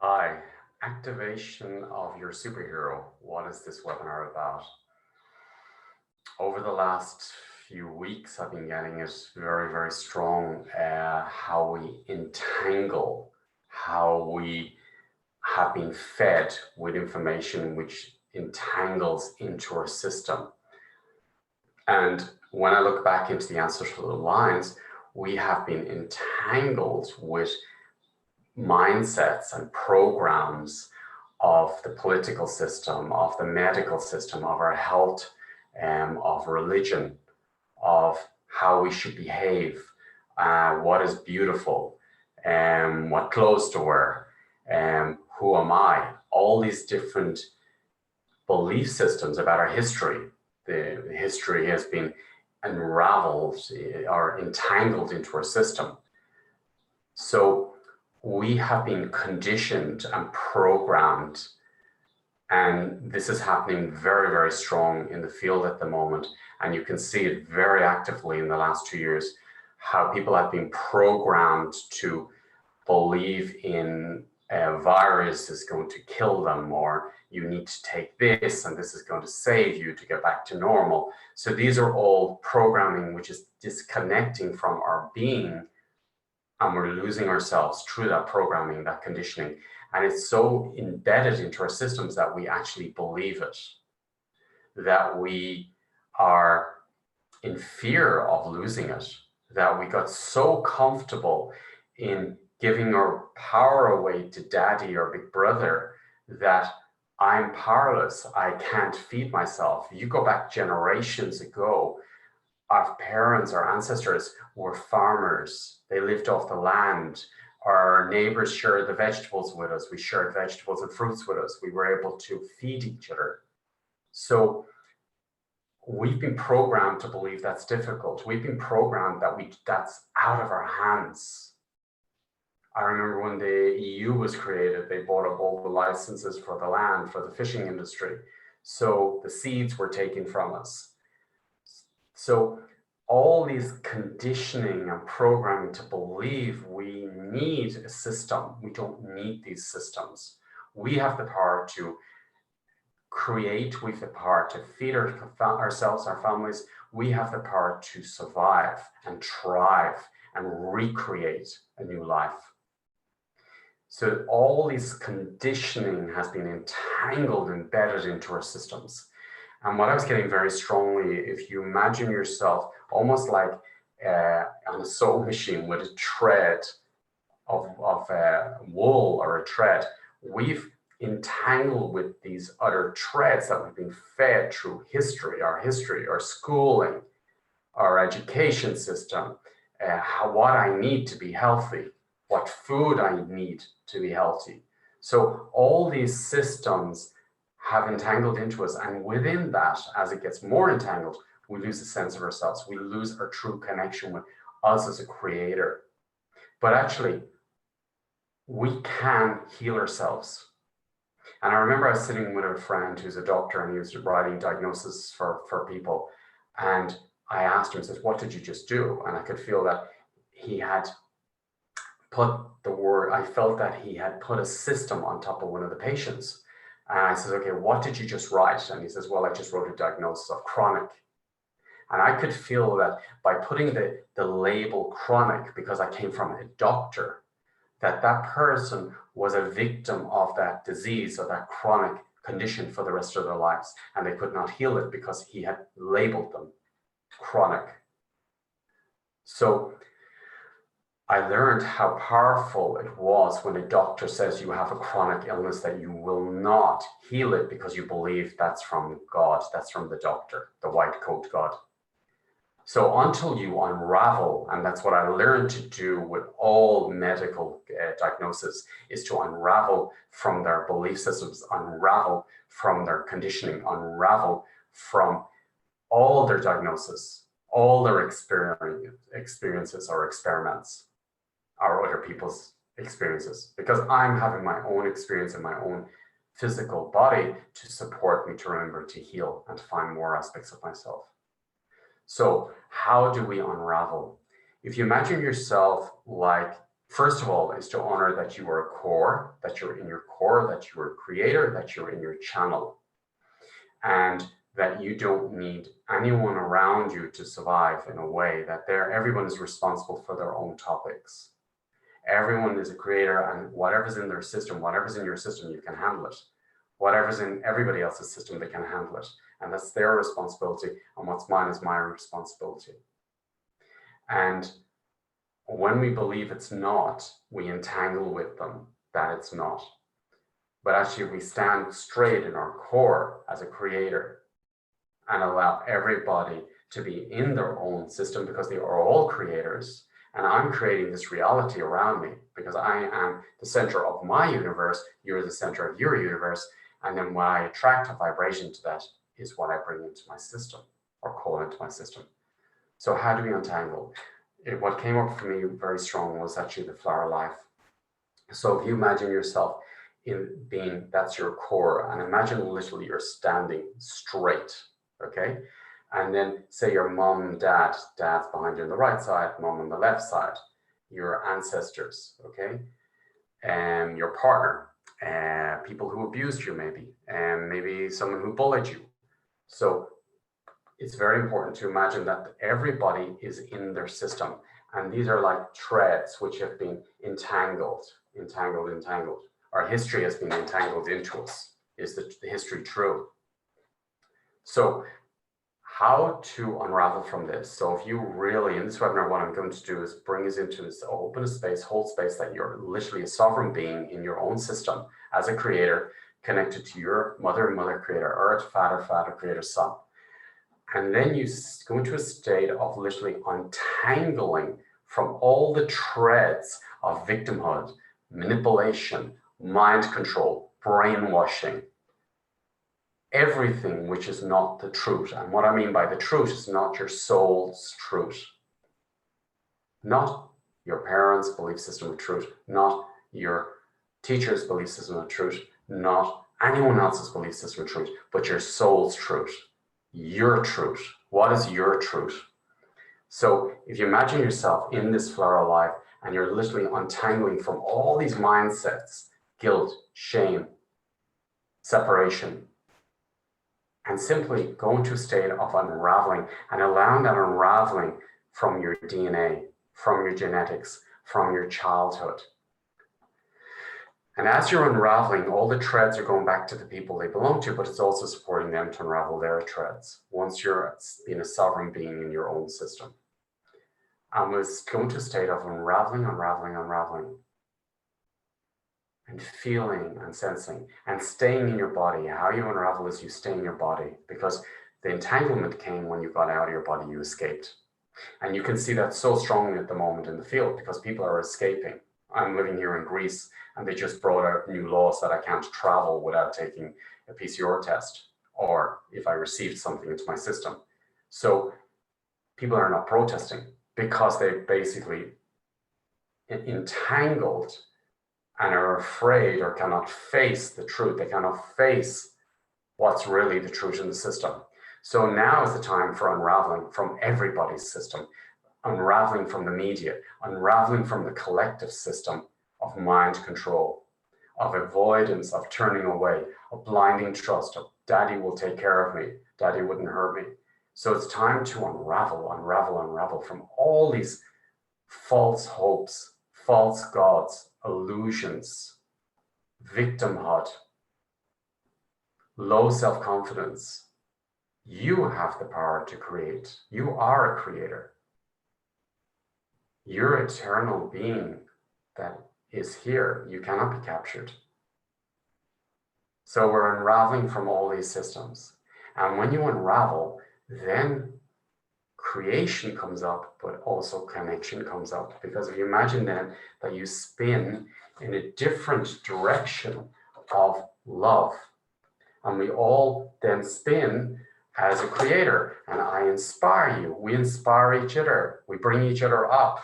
Hi, activation of your superhero. What is this webinar about? Over the last few weeks, I've been getting it very, very strong, how we entangle, how we have been fed with information which entangles into our system. And when I look back into the answer to the lines, we have been entangled with mindsets and programs of the political system, of the medical system, of our health, of religion, of how we should behave, what is beautiful, what clothes to wear, who am I? All these different belief systems about our history. The history has been unraveled or entangled into our system. So we have been conditioned and programmed, and this is happening very, very strong in the field at the moment. And you can see it very actively in the last 2 years, how people have been programmed to believe in a virus is going to kill them, or you need to take this and this is going to save you to get back to normal. So these are all programming which is disconnecting from our being, and we're losing ourselves through that programming, that conditioning. And it's so embedded into our systems that we actually believe it, that we are in fear of losing it, that we got so comfortable in giving our power away to daddy or big brother that I'm powerless, I can't feed myself. You go back generations ago, our parents, our ancestors were farmers. They lived off the land. Our neighbors shared the vegetables with us. We shared vegetables and fruits with us. We were able to feed each other. So we've been programmed to believe that's difficult. We've been programmed that that's out of our hands. I remember when the EU was created, they bought up all the licenses for the land, for the fishing industry. So the seeds were taken from us. So all these conditioning and programming to believe we need a system. We don't need these systems. We have the power to create, we have the power to feed ourselves, our families. We have the power to survive and thrive and recreate a new life. So all this conditioning has been entangled, embedded into our systems. And what I was getting very strongly, if you imagine yourself almost like on a sewing machine with a thread of wool or a thread, we've entangled with these other threads that we've been fed through history, our schooling, our education system, what I need to be healthy, what food I need to be healthy. So all these systems have entangled into us, and within that, as it gets more entangled, we lose a sense of ourselves. We lose our true connection with us as a creator. But actually, we can heal ourselves. And I remember I was sitting with a friend who's a doctor, and he was writing diagnoses for people. And I asked him, I says, what did you just do? And I could feel that he had put I felt that he had put a system on top of one of the patients. And I said, okay, what did you just write? And he says, well, I just wrote a diagnosis of chronic. And I could feel that by putting the label chronic, because I came from a doctor, that person was a victim of that disease or that chronic condition for the rest of their lives. And they could not heal it because he had labeled them chronic. So I learned how powerful it was when a doctor says you have a chronic illness, that you will not heal it because you believe that's from God, that's from the doctor, the white coat God. So until you unravel, and that's what I learned to do with all medical diagnosis, is to unravel from their belief systems, unravel from their conditioning, unravel from all their diagnosis, all their experiences or experiments, or other people's experiences, because I'm having my own experience in my own physical body to support me to remember to heal and to find more aspects of myself. So how do we unravel? If you imagine yourself like First of all, is to honor that you are a core, that you're in your core, that you're a creator, that you're in your channel, and that you don't need anyone around you to survive, in a way that everyone is responsible for their own topics. Everyone is a creator, and whatever's in their system, whatever's in your system, you can handle it. Whatever's in everybody else's system, they can handle it. And that's their responsibility, and what's mine is my responsibility. And when we believe it's not, we entangle with them that it's not. But actually, we stand straight in our core as a creator and allow everybody to be in their own system, because they are all creators. And I'm creating this reality around me because I am the center of my universe. You're the center of your universe. And then when I attract a vibration to that is what I bring into my system, or call into my system. So how do we untangle? What came up for me very strong was actually the flower life. So if you imagine yourself in being, that's your core, and imagine literally you're standing straight, okay? And then say your mom and dad's behind you on the right side, mom on the left side, your ancestors, okay? And your partner, people who abused you maybe, and maybe someone who bullied you. So it's very important to imagine that everybody is in their system. And these are like threads which have been entangled. Our history has been entangled into us. Is the history true? So how to unravel from this? So if you really, in this webinar, what I'm going to do is bring us into this open space, hold space, that you're literally a sovereign being in your own system as a creator, connected to your mother creator, earth, father creator, son. And then you go into a state of literally untangling from all the threads of victimhood, manipulation, mind control, brainwashing, everything which is not the truth. And what I mean by the truth is not your soul's truth, not your parents' belief system of truth, not your teacher's belief system of truth, not anyone else's belief system of truth, but your soul's truth, your truth. What is your truth? So if you imagine yourself in this flower life and you're literally untangling from all these mindsets, guilt, shame, separation, and simply go into a state of unraveling and allowing that unraveling from your DNA, from your genetics, from your childhood. And as you're unraveling, all the threads are going back to the people they belong to, but it's also supporting them to unravel their threads once you're being a sovereign being in your own system. And was going to a state of unraveling, and feeling and sensing and staying in your body. How you unravel is you stay in your body, because the entanglement came when you got out of your body, you escaped. And you can see that so strongly at the moment in the field, because people are escaping. I'm living here in Greece, and they just brought out new laws that I can't travel without taking a PCR test, or if I received something into my system. So people are not protesting because they basically entangled and are afraid or cannot face the truth. They cannot face what's really the truth in the system. So now is the time for unraveling from everybody's system, unraveling from the media, unraveling from the collective system of mind control, of avoidance, of turning away, of blinding trust, of daddy will take care of me, daddy wouldn't hurt me. So it's time to unravel from all these false hopes, false gods, illusions, victimhood, low self-confidence. You have the power to create. You are a creator. You're eternal being that is here. You cannot be captured. So we're unraveling from all these systems. And when you unravel, then creation comes up, but also connection comes up. Because if you imagine then that you spin in a different direction of love, and we all then spin as a creator, and I inspire you, we inspire each other, we bring each other up,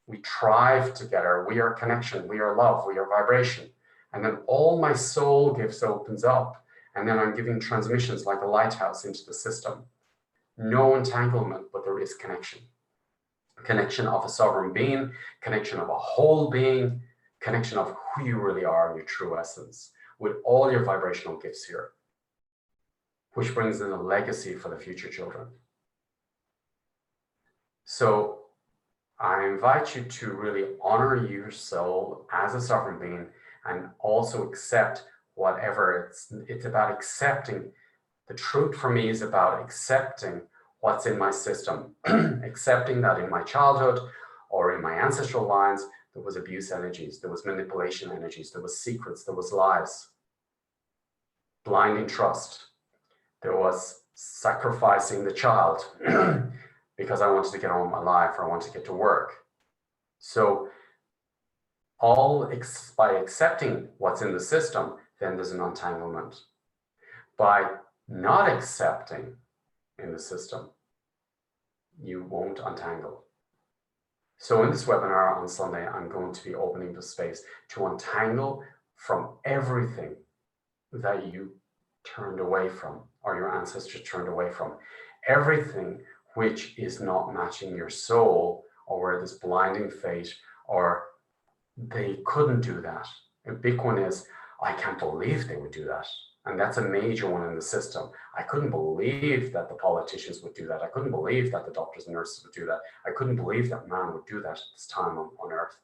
we thrive together, we are connection, we are love, we are vibration. And then all my soul gifts opens up, and then I'm giving transmissions like a lighthouse into the system. No entanglement, but there is connection. connection of a sovereign being, connection of a whole being, connection of who you really are, your true essence, with all your vibrational gifts here, which brings in a legacy for the future children. So I invite you to really honor your soul as a sovereign being, and also accept whatever it's about. Accepting the truth for me is about accepting what's in my system, accepting that in my childhood or in my ancestral lines, there was abuse energies, there was manipulation energies, there was secrets, there was lies, blinding trust, there was sacrificing the child because I wanted to get home alive or I wanted to get to work. So by accepting what's in the system, then there's an untanglement. By not accepting in the system, you won't untangle. So in this webinar on Sunday, I'm going to be opening the space to untangle from everything that you turned away from, or your ancestors turned away from. Everything which is not matching your soul, or where there's blinding fate, or they couldn't do that. A big one is, I can't believe they would do that. And that's a major one in the system. I couldn't believe that the politicians would do that. I couldn't believe that the doctors and nurses would do that. I couldn't believe that man would do that at this time on earth.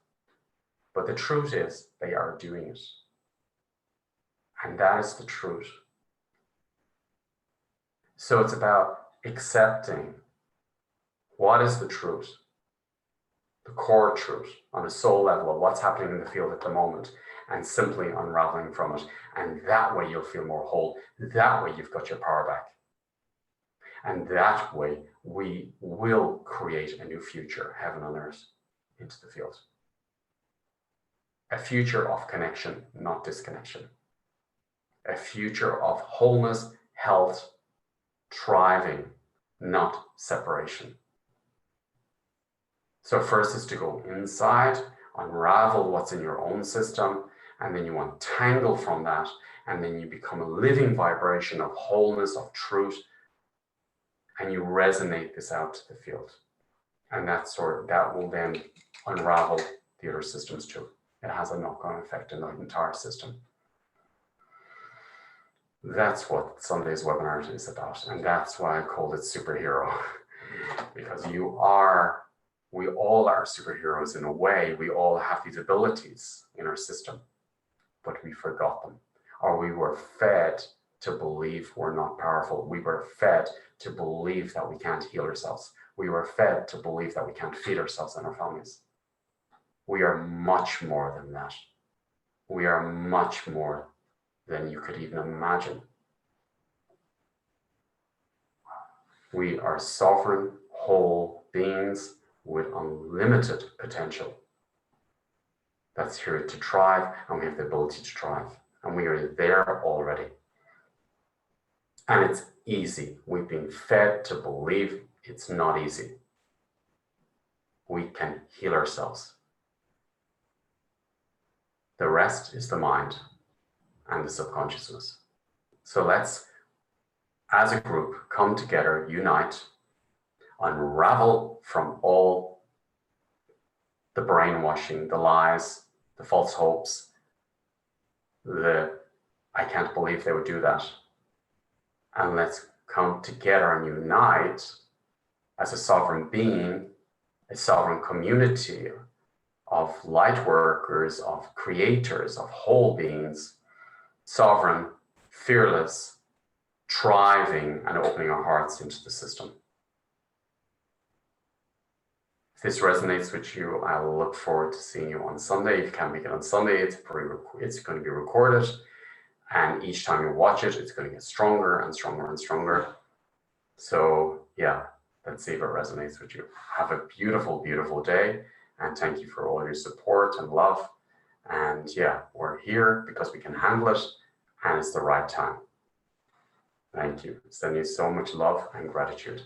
But the truth is, they are doing it. And that is the truth. So it's about accepting what is the truth, the core truth on a soul level of what's happening in the field at the moment, and simply unraveling from it. And that way you'll feel more whole. That way you've got your power back. And that way we will create a new future, heaven on earth, into the field. A future of connection, not disconnection. A future of wholeness, health, thriving, not separation. So first is to go inside, unravel what's in your own system, and then you untangle from that, and then you become a living vibration of wholeness, of truth, and you resonate this out to the field. And that will then unravel the other systems too. It has a knock-on effect in the entire system. That's what Sunday's webinar is about, and that's why I called it superhero. Because we all are superheroes in a way. We all have these abilities in our system, but we forgot them, or we were fed to believe we're not powerful. We were fed to believe that we can't heal ourselves. We were fed to believe that we can't feed ourselves and our families. We are much more than that. We are much more than you could even imagine. We are sovereign, whole beings with unlimited potential that's here to thrive, and we have the ability to thrive, and we are there already. And it's easy. We've been fed to believe it's not easy. We can heal ourselves. The rest is the mind and the subconsciousness. So let's, as a group, come together, unite, unravel from all the brainwashing, the lies, the false hopes, I can't believe they would do that. And let's come together and unite as a sovereign being, a sovereign community of light workers, of creators, of whole beings, sovereign, fearless, thriving, and opening our hearts into the system. If this resonates with you, I will look forward to seeing you on Sunday. If you can't make it on Sunday, it's going to be recorded. And each time you watch it, it's going to get stronger and stronger and stronger. So yeah, let's see if it resonates with you. Have a beautiful, beautiful day. And thank you for all your support and love. And yeah, we're here because we can handle it, and it's the right time. Thank you. Sending you so much love and gratitude.